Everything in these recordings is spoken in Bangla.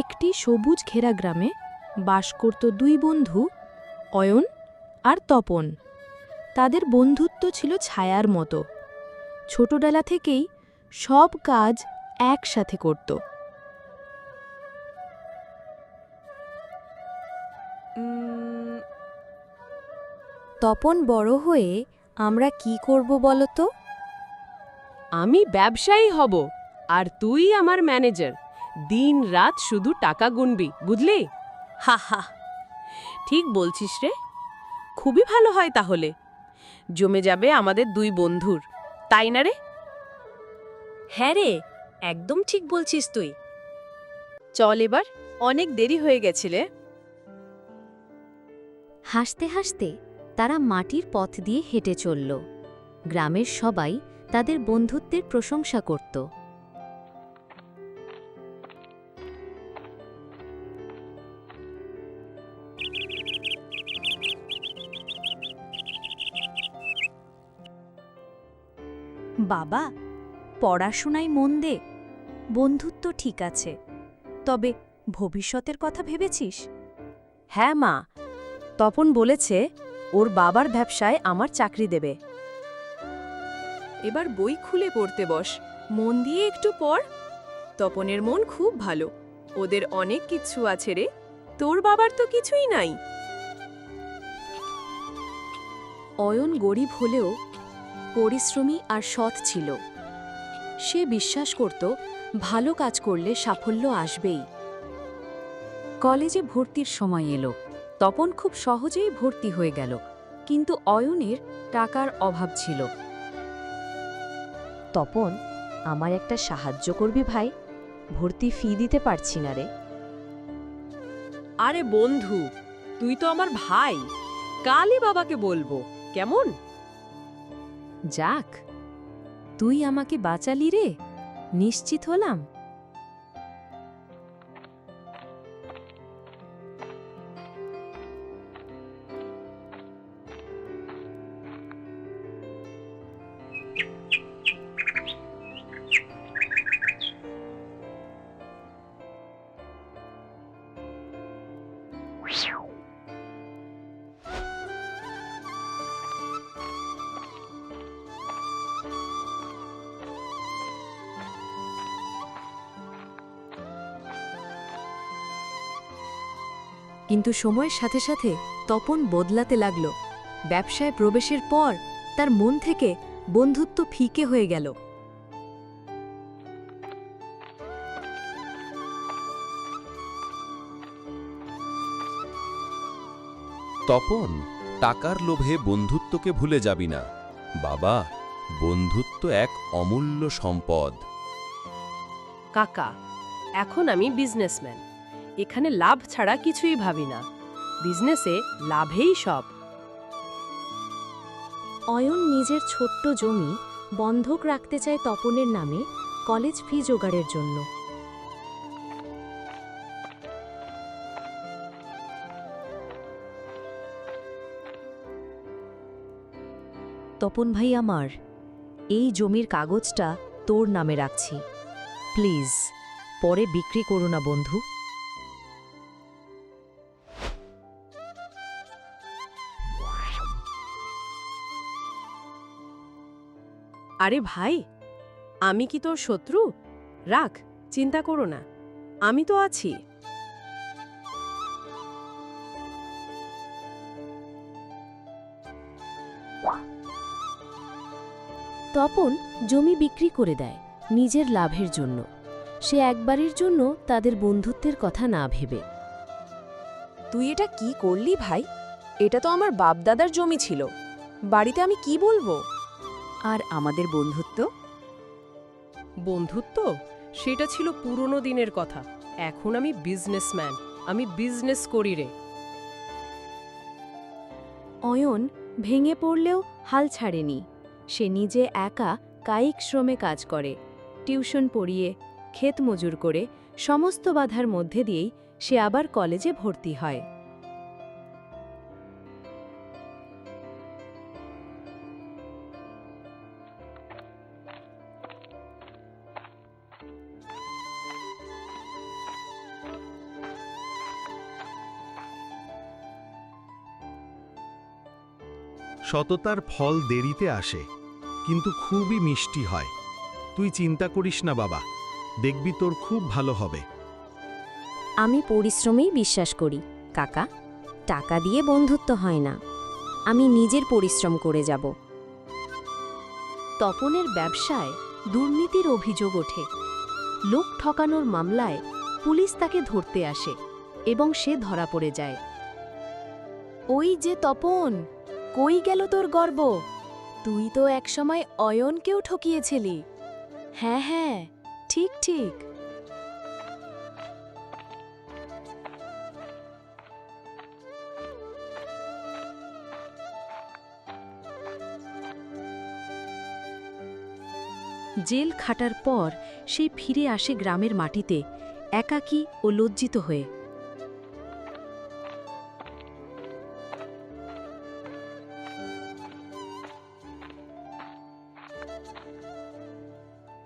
একটি সবুজ ঘেরা গ্রামে বাস করত দুই বন্ধু, অয়ন আর তপন। তাদের বন্ধুত্ব ছিল ছায়ার মতো। ছোটবেলা থেকেই সব কাজ একসাথে করত। তপন বড় হয়ে আমরা কি করব বলো তো? আমি ব্যবসায়ী হব আর তুই আমার ম্যানেজার। দিন রাত শুধু টাকা গুনবি, বুঝলি? হা হা, ঠিক বলছিস রে। খুবই ভালো হয় তাহলে। জমে যাবে আমাদের দুই বন্ধুর, তাই না রে? হ্যাঁ রে, একদম ঠিক বলছিস তুই। চল এবার, অনেক দেরি হয়ে গেছিলে। হাসতে হাসতে তারা মাটির পথ দিয়ে হেঁটে চলল। গ্রামের সবাই তাদের বন্ধুত্বের প্রশংসা করত। বাবা, পড়াশোনায় মন দে। বন্ধুত্ব ঠিক আছে, তবে ভবিষ্যতের কথা ভেবেছিস? হ্যাঁ মা, তপন বলেছে ওর বাবার ব্যবসায় আমার চাকরি দেবে। এবার বই খুলে পড়তে বস, মন দিয়ে একটু পড়। তপনের মন খুব ভালো, ওদের অনেক কিছু আছে রে। তোর বাবার তো কিছুই নাই। অয়ন গরিব হলেও পরিশ্রমী আর সৎ ছিল। সে বিশ্বাস করত ভালো কাজ করলে সাফল্য আসবেই। কলেজে ভর্তির সময় এলো। তপন খুব সহজেই ভর্তি হয়ে গেল, কিন্তু অয়নের টাকার অভাব ছিল। তপন, আমার একটা সাহায্য করবি ভাই? ভর্তি ফি দিতে পারছি না রে। আরে বন্ধু, তুই তো আমার ভাই, কালই বাবাকে বলবো, কেমন? যাক, তুই আমাকে বাঁচালি রে, নিশ্চিত হলাম। কিন্তু সময়ের সাথে সাথে তপন বদলাতে লাগল। ব্যবসায় প্রবেশের পর তার মন থেকে বন্ধুত্ব ফিকে হয়ে গেল। তপন, টাকার লোভে বন্ধুত্বকে ভুলে যাবি না বাবা। বন্ধুত্ব এক অমূল্য সম্পদ। কাকা, এখন আমি বিজনেসম্যান। এখানে লাভ ছাড়া কিছুই ভাবি না। বিজনেসে লাভেই সব। অয়ন নিজের ছোট্ট জমি বন্ধক রাখতে চায় তপনের নামে কলেজ ফি জোগাড়ের জন্য। তপন ভাই আমার, এই জমির কাগজটা তোর নামে রাখছি। প্লিজ, পরে বিক্রি করো না বন্ধু। আরে ভাই, আমি কি তোর শত্রু? রাখ, চিন্তা করো না, আমি তো আছি। তপন জমি বিক্রি করে দেয় নিজের লাভের জন্য। সে একবারের জন্য তাদের বন্ধুত্বের কথা না ভেবে। তুই এটা কি করলি ভাই? এটা তো আমার বাপদাদার জমি ছিল। বাড়িতে আমি কি বলবো? আর আমাদের বন্ধুত্ব? বন্ধুত্ব সেটা ছিল পুরনো দিনের কথা। এখন আমি বিজনেসম্যান, আমি বিজনেস করি রে। অয়ন ভেঙে পড়লেও হাল ছাড়েনি। সে নিজে একা কায়িক শ্রমে কাজ করে, টিউশন পড়িয়ে, ক্ষেত মজুর করে, সমস্ত বাধার মধ্যে দিয়েই সে আবার কলেজে ভর্তি হয়। সততার ফল দেরিতে আসে, কিন্তু খুবই মিষ্টি হয়। তুই চিন্তা করিস না বাবা, দেখবি তোর খুব ভালো হবে। আমি পরিশ্রমেই বিশ্বাস করি কাকা। টাকা দিয়ে বন্ধুত্ব হয় না। আমি নিজের পরিশ্রম করে যাব। তপনের ব্যবসায় দুর্নীতির অভিযোগ ওঠে। লোক ঠকানোর মামলায় পুলিশ তাকে ধরতে আসে এবং সে ধরা পড়ে যায়। ওই যে তপন, কই গেল তোর গর্ব? তুই তো একসময় অয়নকেও ঠকিয়েছিলি। হ্যাঁ হ্যাঁ, ঠিক ঠিক। জেল খাটার পর সে ফিরে আসে গ্রামের মাটিতে, একাকী ও লজ্জিত হয়ে।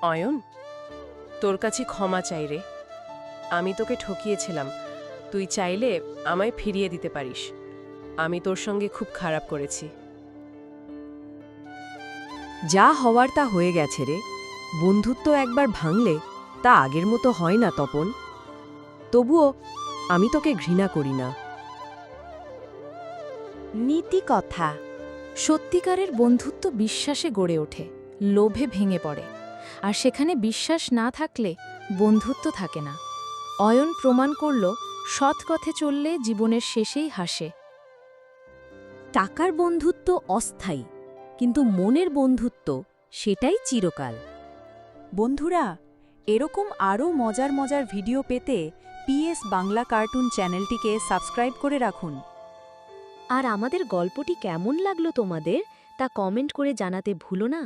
অয়ন, তোর কাছে ক্ষমা চাই রে। আমি তোকে ঠকিয়েছিলাম, তুই চাইলে আমায় ফিরিয়ে দিতে পারিস। আমি তোর সঙ্গে খুব খারাপ করেছি। যা হওয়ার তা হয়ে গেছে রে। বন্ধুত্ব একবার ভাঙলে তা আগের মতো হয় না তপন। তবুও আমি তোকে ঘৃণা করি না। নীতি কথা। সত্যিকারের বন্ধুত্ব বিশ্বাসে গড়ে ওঠে, লোভে ভেঙে পড়ে। আর সেখানে বিশ্বাস না থাকলে বন্ধুত্ব থাকে না। অয়ন প্রমাণ করল, সৎ পথে চললে জীবনের শেষেই হাসে। টাকার বন্ধুত্ব অস্থায়ী, কিন্তু মনের বন্ধুত্ব সেটাই চিরকাল। বন্ধুরা, এরকম আরও মজার মজার ভিডিও পেতে PS বাংলা কার্টুন চ্যানেলটিকে সাবস্ক্রাইব করে রাখুন। আর আমাদের গল্পটি কেমন লাগলো তোমাদের তা কমেন্ট করে জানাতে ভুলো না।